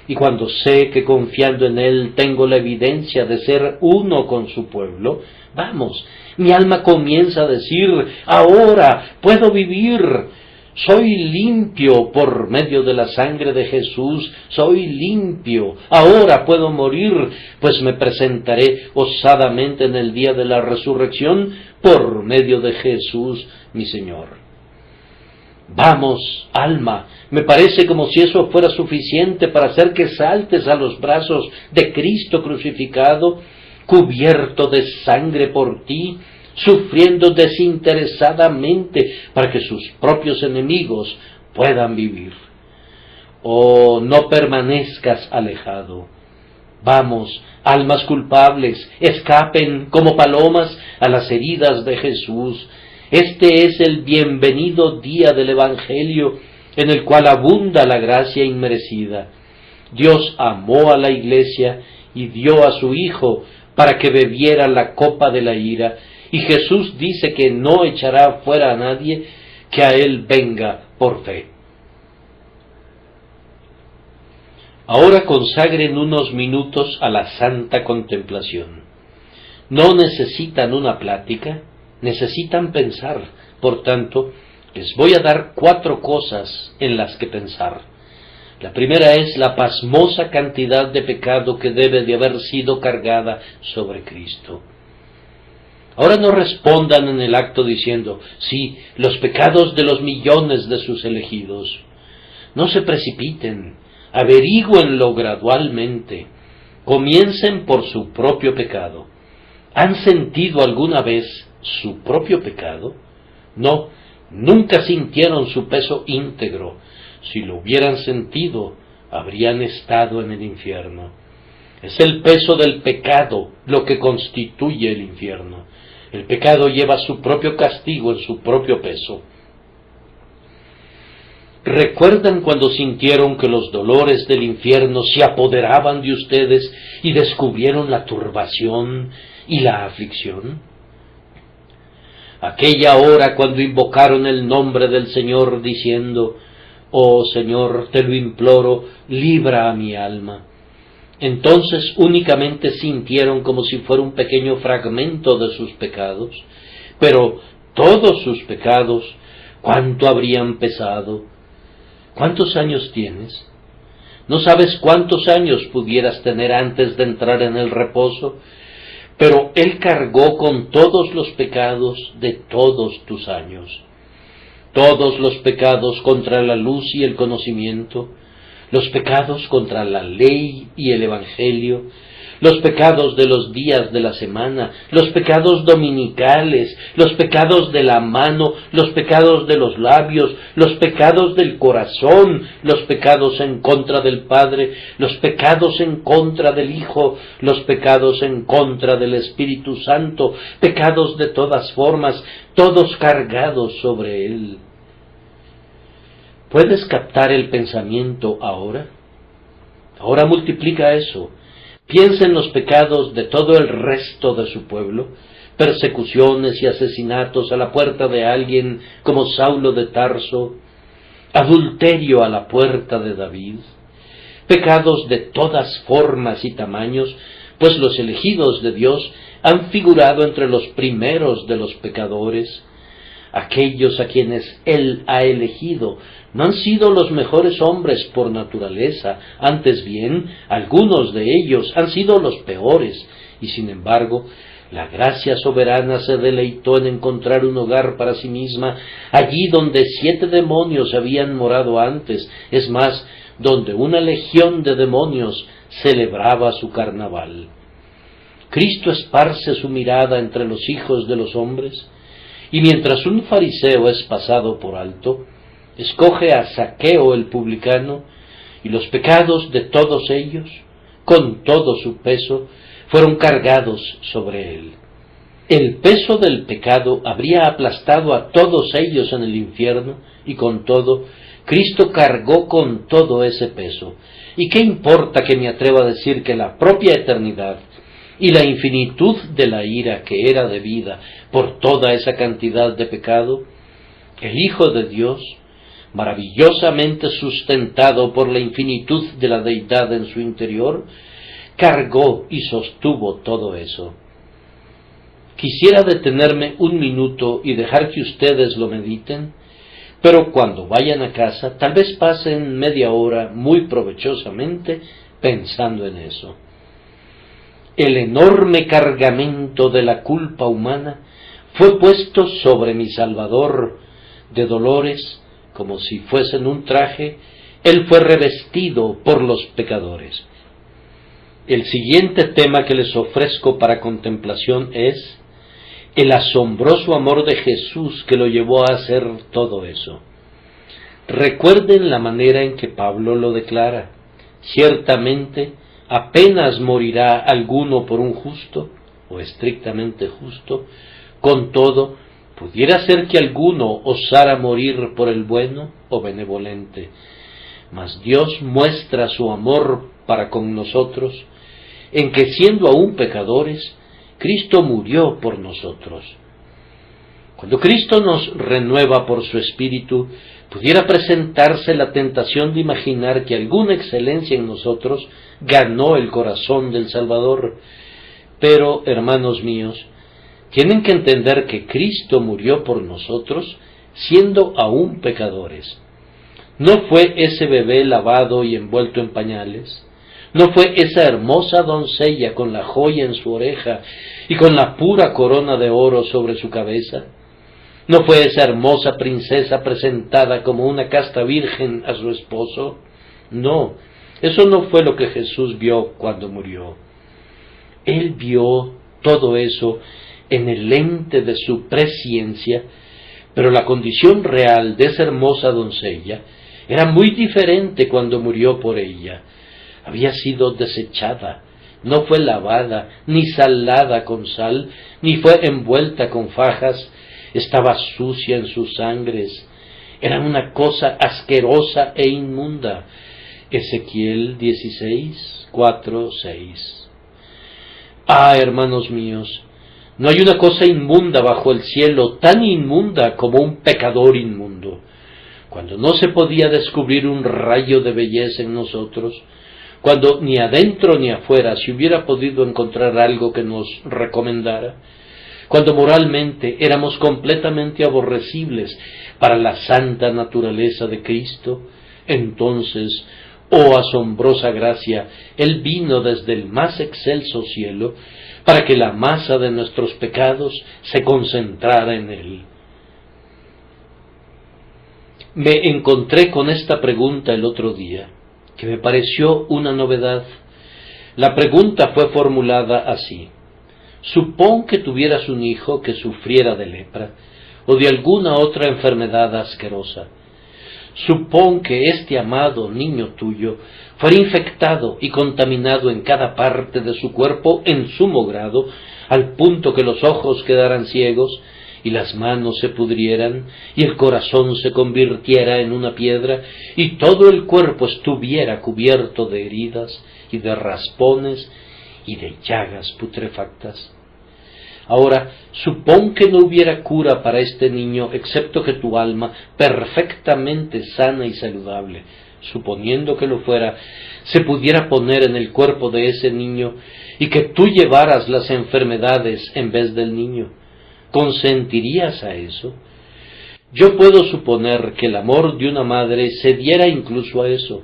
y cuando sé que confiando en Él tengo la evidencia de ser uno con su pueblo, vamos, mi alma comienza a decir, ahora puedo vivir. Soy limpio por medio de la sangre de Jesús, soy limpio, ahora puedo morir, pues me presentaré osadamente en el día de la resurrección por medio de Jesús mi Señor. Vamos, alma, me parece como si eso fuera suficiente para hacer que saltes a los brazos de Cristo crucificado, cubierto de sangre por ti, sufriendo desinteresadamente para que sus propios enemigos puedan vivir. Oh, no permanezcas alejado. Vamos, almas culpables, escapen como palomas a las heridas de Jesús. Este es el bienvenido día del Evangelio, en el cual abunda la gracia inmerecida. Dios amó a la Iglesia y dio a su Hijo para que bebiera la copa de la ira, y Jesús dice que no echará fuera a nadie que a Él venga por fe. Ahora consagren unos minutos a la santa contemplación. No necesitan una plática, necesitan pensar. Por tanto, les voy a dar 4 cosas en las que pensar. La primera es la pasmosa cantidad de pecado que debe de haber sido cargada sobre Cristo. Ahora no respondan en el acto diciendo, sí, los pecados de los millones de sus elegidos. No se precipiten, averígüenlo gradualmente, comiencen por su propio pecado. ¿Han sentido alguna vez su propio pecado? No, nunca sintieron su peso íntegro. Si lo hubieran sentido, habrían estado en el infierno. Es el peso del pecado lo que constituye el infierno. El pecado lleva su propio castigo en su propio peso. ¿Recuerdan cuando sintieron que los dolores del infierno se apoderaban de ustedes y descubrieron la turbación y la aflicción? Aquella hora cuando invocaron el nombre del Señor diciendo, oh Señor, te lo imploro, libra a mi alma. Entonces únicamente sintieron como si fuera un pequeño fragmento de sus pecados, pero todos sus pecados, ¿cuánto habrían pesado? ¿Cuántos años tienes? No sabes cuántos años pudieras tener antes de entrar en el reposo, pero Él cargó con todos los pecados de todos tus años. Todos los pecados contra la luz y el conocimiento, los pecados contra la ley y el Evangelio, los pecados de los días de la semana, los pecados dominicales, los pecados de la mano, los pecados de los labios, los pecados del corazón, los pecados en contra del Padre, los pecados en contra del Hijo, los pecados en contra del Espíritu Santo, pecados de todas formas, todos cargados sobre Él. ¿Puedes captar el pensamiento ahora? Ahora multiplica eso. Piensa en los pecados de todo el resto de su pueblo, persecuciones y asesinatos a la puerta de alguien como Saulo de Tarso, adulterio a la puerta de David, pecados de todas formas y tamaños, pues los elegidos de Dios han figurado entre los primeros de los pecadores. Aquellos a quienes Él ha elegido no han sido los mejores hombres por naturaleza, antes bien, algunos de ellos han sido los peores, y sin embargo, la gracia soberana se deleitó en encontrar un hogar para sí misma, allí donde 7 demonios habían morado antes, es más, donde una legión de demonios celebraba su carnaval. Cristo esparce su mirada entre los hijos de los hombres, y mientras un fariseo es pasado por alto, escoge a Zaqueo el publicano, y los pecados de todos ellos, con todo su peso, fueron cargados sobre él. El peso del pecado habría aplastado a todos ellos en el infierno, y con todo, Cristo cargó con todo ese peso. ¿Y qué importa que me atreva a decir que la propia eternidad y la infinitud de la ira que era debida por toda esa cantidad de pecado, el Hijo de Dios, maravillosamente sustentado por la infinitud de la deidad en su interior, cargó y sostuvo todo eso? Quisiera detenerme un minuto y dejar que ustedes lo mediten, pero cuando vayan a casa, tal vez pasen media hora muy provechosamente pensando en eso. El enorme cargamento de la culpa humana fue puesto sobre mi Salvador de dolores, como si fuesen un traje. Él fue revestido por los pecadores. El siguiente tema que les ofrezco para contemplación es el asombroso amor de Jesús que lo llevó a hacer todo eso. Recuerden la manera en que Pablo lo declara. Ciertamente, apenas morirá alguno por un justo, o estrictamente justo, con todo, pudiera ser que alguno osara morir por el bueno o benevolente. Mas Dios muestra su amor para con nosotros, en que siendo aún pecadores, Cristo murió por nosotros. Cuando Cristo nos renueva por su Espíritu, pudiera presentarse la tentación de imaginar que alguna excelencia en nosotros ganó el corazón del Salvador. Pero, hermanos míos, tienen que entender que Cristo murió por nosotros siendo aún pecadores. No fue ese bebé lavado y envuelto en pañales. No fue esa hermosa doncella con la joya en su oreja y con la pura corona de oro sobre su cabeza. No fue esa hermosa princesa presentada como una casta virgen a su esposo. No, eso no fue lo que Jesús vio cuando murió. Él vio todo eso en el lente de su presciencia, pero la condición real de esa hermosa doncella era muy diferente cuando murió por ella. Había sido desechada, no fue lavada, ni salada con sal, ni fue envuelta con fajas, estaba sucia en sus sangres, era una cosa asquerosa e inmunda. Ezequiel 16, 4, 6. Ah, hermanos míos, no hay una cosa inmunda bajo el cielo, tan inmunda como un pecador inmundo. Cuando no se podía descubrir un rayo de belleza en nosotros, cuando ni adentro ni afuera se hubiera podido encontrar algo que nos recomendara, cuando moralmente éramos completamente aborrecibles para la santa naturaleza de Cristo, entonces, oh asombrosa gracia, Él vino desde el más excelso cielo para que la masa de nuestros pecados se concentrara en Él. Me encontré con esta pregunta el otro día, que me pareció una novedad. La pregunta fue formulada así: supón que tuvieras un hijo que sufriera de lepra o de alguna otra enfermedad asquerosa. Supón que este amado niño tuyo fuera infectado y contaminado en cada parte de su cuerpo en sumo grado, al punto que los ojos quedaran ciegos y las manos se pudrieran y el corazón se convirtiera en una piedra y todo el cuerpo estuviera cubierto de heridas y de raspones y de llagas putrefactas. Ahora, supón que no hubiera cura para este niño, excepto que tu alma, perfectamente sana y saludable, suponiendo que lo fuera, se pudiera poner en el cuerpo de ese niño y que tú llevaras las enfermedades en vez del niño. ¿Consentirías a eso? Yo puedo suponer que el amor de una madre cediera incluso a eso,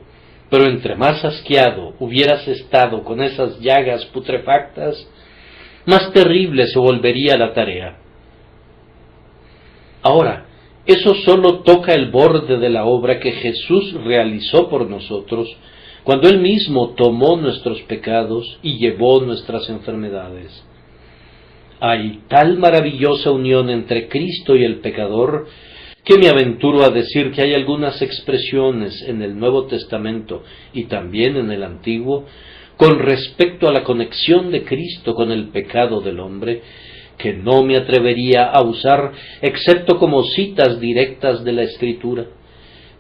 pero entre más asqueado hubieras estado con esas llagas putrefactas, más terrible se volvería la tarea. Ahora, eso solo toca el borde de la obra que Jesús realizó por nosotros, cuando Él mismo tomó nuestros pecados y llevó nuestras enfermedades. Hay tal maravillosa unión entre Cristo y el pecador que me aventuro a decir que hay algunas expresiones en el Nuevo Testamento y también en el Antiguo con respecto a la conexión de Cristo con el pecado del hombre que no me atrevería a usar excepto como citas directas de la Escritura.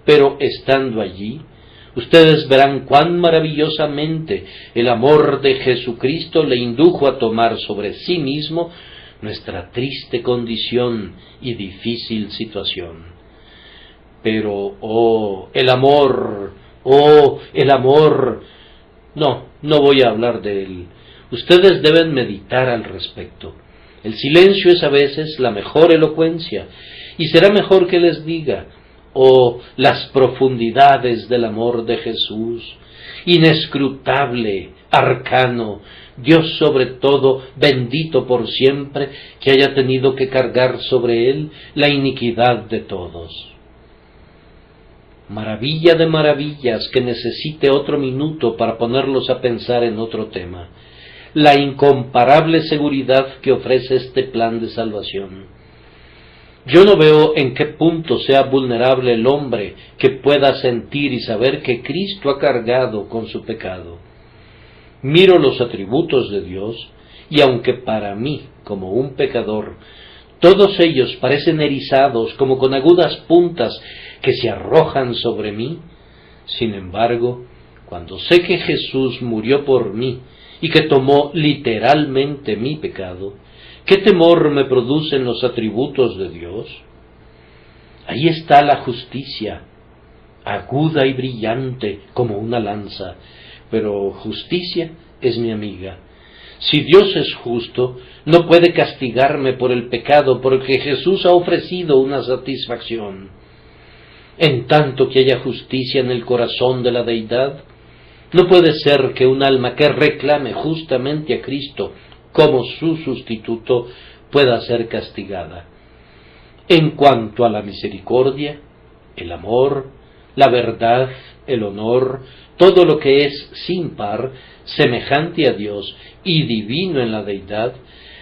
Pero estando allí, ustedes verán cuán maravillosamente el amor de Jesucristo le indujo a tomar sobre sí mismo nuestra triste condición y difícil situación. Pero, el amor, el amor. No voy a hablar de él. Ustedes deben meditar al respecto. El silencio es a veces la mejor elocuencia, y será mejor que les diga, las profundidades del amor de Jesús, inescrutable, arcano, Dios sobre todo, bendito por siempre, que haya tenido que cargar sobre él la iniquidad de todos. Maravilla de maravillas que necesite otro minuto para ponerlos a pensar en otro tema. La incomparable seguridad que ofrece este plan de salvación. Yo no veo en qué punto sea vulnerable el hombre que pueda sentir y saber que Cristo ha cargado con su pecado. Miro los atributos de Dios, y aunque para mí, como un pecador, todos ellos parecen erizados como con agudas puntas que se arrojan sobre mí, sin embargo, cuando sé que Jesús murió por mí y que tomó literalmente mi pecado, ¿qué temor me producen los atributos de Dios? Ahí está la justicia, aguda y brillante como una lanza, pero justicia es mi amiga. Si Dios es justo, no puede castigarme por el pecado, porque Jesús ha ofrecido una satisfacción. En tanto que haya justicia en el corazón de la deidad, no puede ser que un alma que reclame justamente a Cristo como su sustituto pueda ser castigada. En cuanto a la misericordia, el amor, la verdad, el honor, todo lo que es sin par, semejante a Dios y divino en la deidad,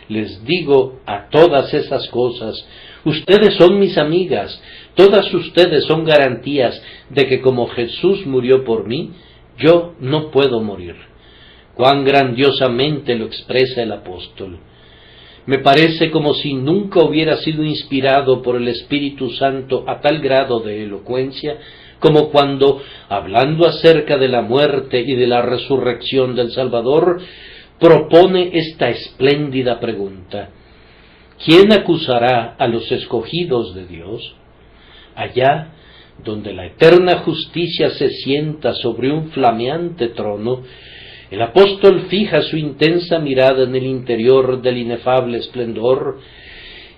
les digo a todas esas cosas, ustedes son mis amigas, todas ustedes son garantías de que como Jesús murió por mí, yo no puedo morir. Cuán grandiosamente lo expresa el apóstol. Me parece como si nunca hubiera sido inspirado por el Espíritu Santo a tal grado de elocuencia como cuando, hablando acerca de la muerte y de la resurrección del Salvador, propone esta espléndida pregunta: ¿quién acusará a los escogidos de Dios? Allá donde la eterna justicia se sienta sobre un flameante trono, el apóstol fija su intensa mirada en el interior del inefable esplendor,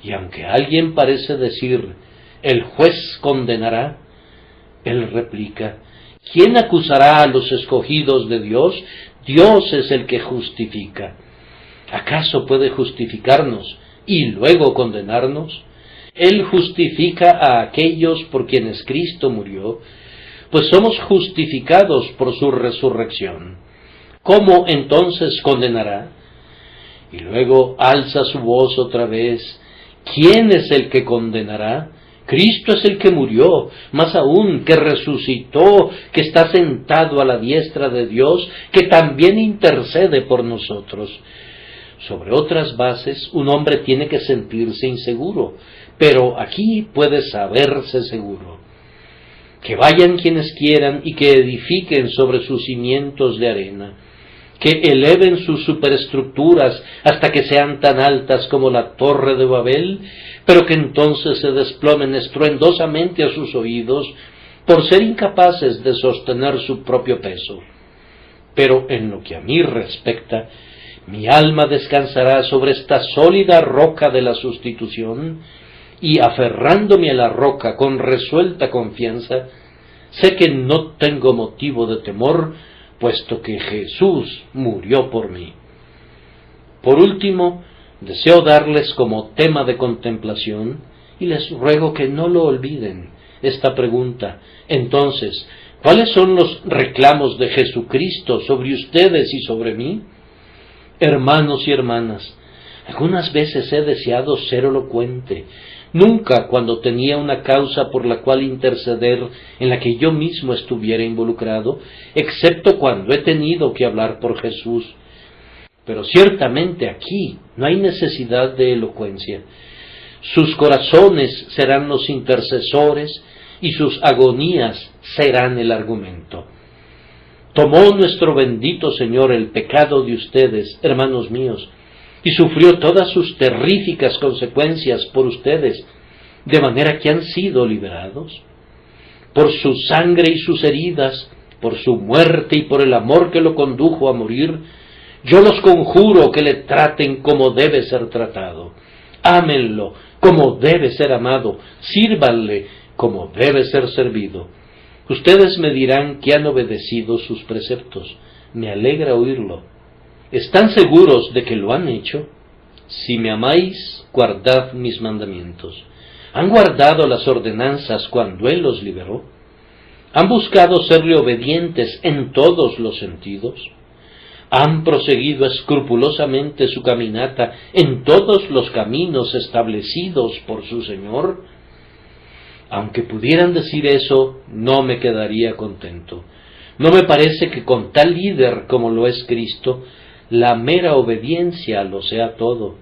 y aunque alguien parece decir, el juez condenará, él replica, ¿quién acusará a los escogidos de Dios? Dios es el que justifica. ¿Acaso puede justificarnos y luego condenarnos? Él justifica a aquellos por quienes Cristo murió, pues somos justificados por su resurrección. ¿Cómo entonces condenará? Y luego alza su voz otra vez, ¿quién es el que condenará? Cristo es el que murió, más aún que resucitó, que está sentado a la diestra de Dios, que también intercede por nosotros. Sobre otras bases, un hombre tiene que sentirse inseguro, pero aquí puede saberse seguro. Que vayan quienes quieran y que edifiquen sobre sus cimientos de arena, que eleven sus superestructuras hasta que sean tan altas como la torre de Babel, pero que entonces se desplomen estruendosamente a sus oídos por ser incapaces de sostener su propio peso. Pero en lo que a mí respecta, mi alma descansará sobre esta sólida roca de la sustitución, y aferrándome a la roca con resuelta confianza, sé que no tengo motivo de temor, puesto que Jesús murió por mí. Por último, deseo darles como tema de contemplación, y les ruego que no lo olviden, esta pregunta: entonces, ¿Cuáles son los reclamos de Jesucristo sobre ustedes y sobre mí? Hermanos y hermanas, algunas veces he deseado ser elocuente, nunca cuando tenía una causa por la cual interceder en la que yo mismo estuviera involucrado, excepto cuando he tenido que hablar por Jesús. Pero ciertamente aquí no hay necesidad de elocuencia. Sus corazones serán los intercesores y sus agonías serán el argumento. Tomó nuestro bendito Señor el pecado de ustedes, hermanos míos, y sufrió todas sus terríficas consecuencias por ustedes, de manera que han sido liberados. Por su sangre y sus heridas, por su muerte y por el amor que lo condujo a morir, yo los conjuro que le traten como debe ser tratado. Ámenlo como debe ser amado, sírvanle como debe ser servido. Ustedes me dirán que han obedecido sus preceptos. Me alegra oírlo. ¿Están seguros de que lo han hecho? Si me amáis, guardad mis mandamientos. ¿Han guardado las ordenanzas cuando Él los liberó? ¿Han buscado serle obedientes en todos los sentidos? ¿Han proseguido escrupulosamente su caminata en todos los caminos establecidos por su Señor? Aunque pudieran decir eso, no me quedaría contento. No me parece que con tal líder como lo es Cristo, la mera obediencia lo sea todo.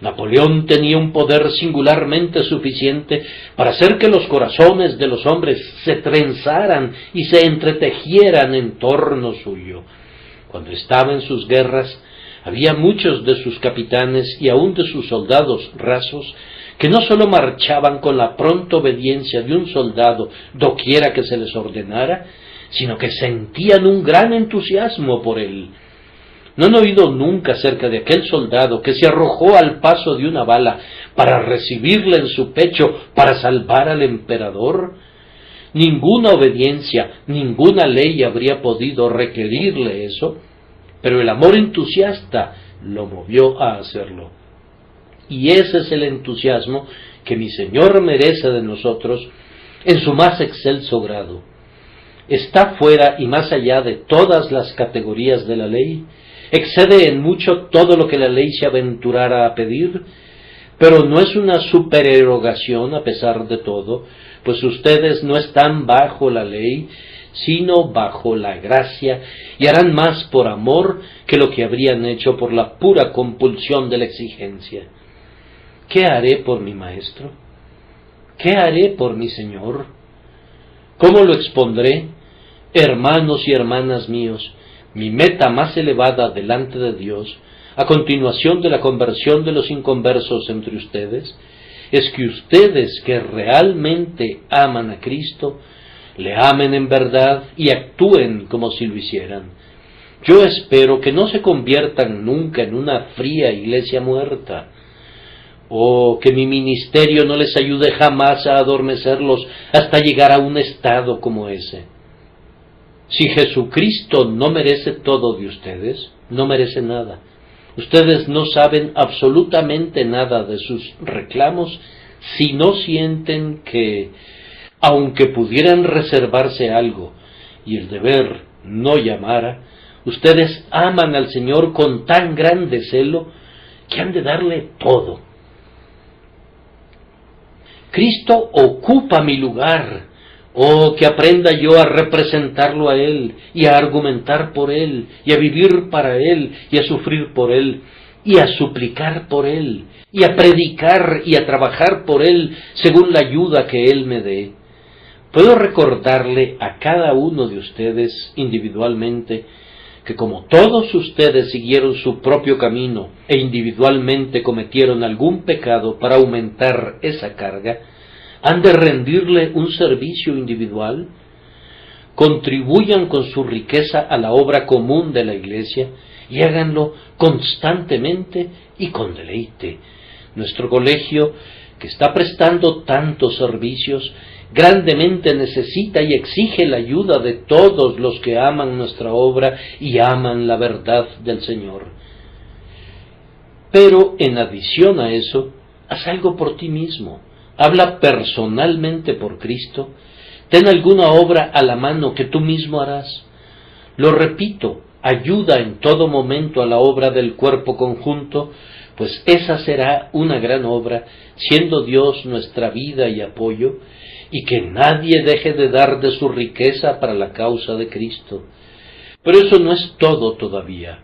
Napoleón tenía un poder singularmente suficiente para hacer que los corazones de los hombres se trenzaran y se entretejieran en torno suyo. Cuando estaba en sus guerras, había muchos de sus capitanes y aun de sus soldados rasos que no sólo marchaban con la pronta obediencia de un soldado doquiera que se les ordenara, sino que sentían un gran entusiasmo por él. ¿No han oído nunca acerca de aquel soldado que se arrojó al paso de una bala para recibirla en su pecho para salvar al emperador? Ninguna obediencia, ninguna ley habría podido requerirle eso, pero el amor entusiasta lo movió a hacerlo. Y ese es el entusiasmo que mi Señor merece de nosotros en su más excelso grado. Está fuera y más allá de todas las categorías de la ley, excede en mucho todo lo que la ley se aventurara a pedir, pero no es una supererogación a pesar de todo, pues ustedes no están bajo la ley, sino bajo la gracia, y harán más por amor que lo que habrían hecho por la pura compulsión de la exigencia. ¿Qué haré por mi Maestro? ¿Qué haré por mi Señor? ¿Cómo lo expondré? Hermanos y hermanas míos, mi meta más elevada delante de Dios, a continuación de la conversión de los inconversos entre ustedes, es que ustedes que realmente aman a Cristo, le amen en verdad y actúen como si lo hicieran. Yo espero que no se conviertan nunca en una fría iglesia muerta, o que mi ministerio no les ayude jamás a adormecerlos hasta llegar a un estado como ese. Si Jesucristo no merece todo de ustedes, no merece nada. Ustedes no saben absolutamente nada de sus reclamos si no sienten que, aunque pudieran reservarse algo y el deber no llamara, ustedes aman al Señor con tan grande celo que han de darle todo. Cristo ocupa mi lugar. Oh, que aprenda yo a representarlo a Él, y a argumentar por Él, y a vivir para Él, y a sufrir por Él, y a suplicar por Él, y a predicar y a trabajar por Él según la ayuda que Él me dé. Puedo recordarle a cada uno de ustedes individualmente que como todos ustedes siguieron su propio camino e individualmente cometieron algún pecado para aumentar esa carga, han de rendirle un servicio individual. Contribuyan con su riqueza a la obra común de la Iglesia y háganlo constantemente y con deleite. Nuestro colegio, que está prestando tantos servicios, grandemente necesita y exige la ayuda de todos los que aman nuestra obra y aman la verdad del Señor. Pero en adición a eso, haz algo por ti mismo. Habla personalmente por Cristo, Ten alguna obra a la mano que tú mismo harás. Lo repito, ayuda en todo momento a la obra del cuerpo conjunto, pues esa será una gran obra, siendo Dios nuestra vida y apoyo, y que nadie deje de dar de su riqueza para la causa de Cristo. Pero eso no es todo todavía.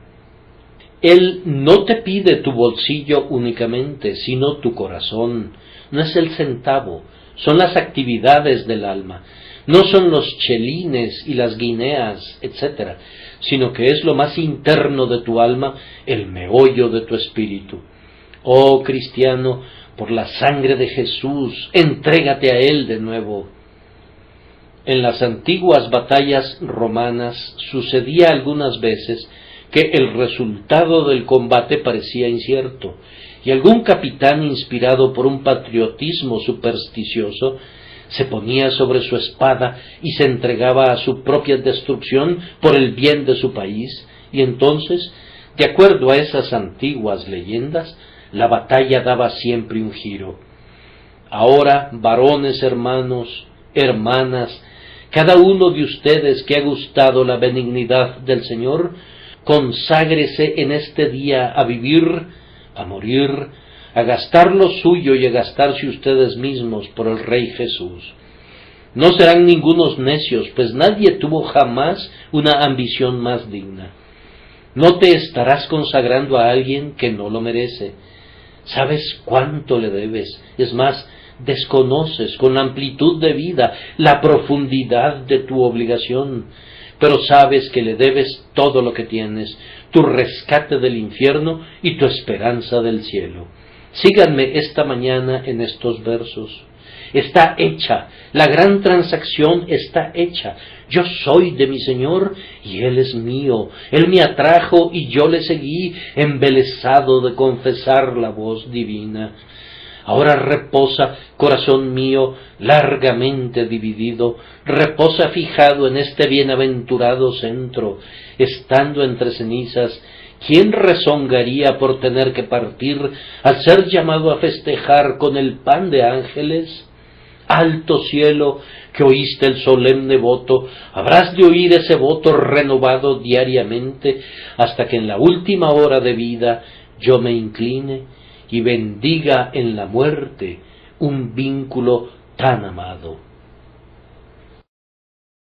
Él no te pide tu bolsillo únicamente, sino tu corazón. No es el centavo, son las actividades del alma. No son los chelines y las guineas, etc., sino que es lo más interno de tu alma, el meollo de tu espíritu. Oh cristiano, por la sangre de Jesús, entrégate a Él de nuevo. En las antiguas batallas romanas sucedía algunas veces que el resultado del combate parecía incierto, y algún capitán inspirado por un patriotismo supersticioso se ponía sobre su espada y se entregaba a su propia destrucción por el bien de su país, y entonces, de acuerdo a esas antiguas leyendas, la batalla daba siempre un giro. Ahora, varones hermanos, hermanas, cada uno de ustedes que ha gustado la benignidad del Señor, conságrese en este día a vivir, a morir, a gastar lo suyo y a gastarse ustedes mismos por el Rey Jesús. No serán ningunos necios, pues nadie tuvo jamás una ambición más digna. No te estarás consagrando a alguien que no lo merece. ¿Sabes cuánto le debes? Es más, desconoces con la amplitud de vida la profundidad de tu obligación, pero sabes que le debes todo lo que tienes, tu rescate del infierno y tu esperanza del cielo. Síganme esta mañana en estos versos. Está hecha, la gran transacción está hecha. Yo soy de mi Señor y Él es mío. Él me atrajo y yo le seguí, embelesado de confesar la voz divina. Ahora reposa, corazón mío, largamente dividido, reposa fijado en este bienaventurado centro, estando entre cenizas. ¿Quién rezongaría por tener que partir al ser llamado a festejar con el pan de ángeles? Alto cielo, que oíste el solemne voto, habrás de oír ese voto renovado diariamente, hasta que en la última hora de vida yo me incline y bendiga en la muerte un vínculo tan amado.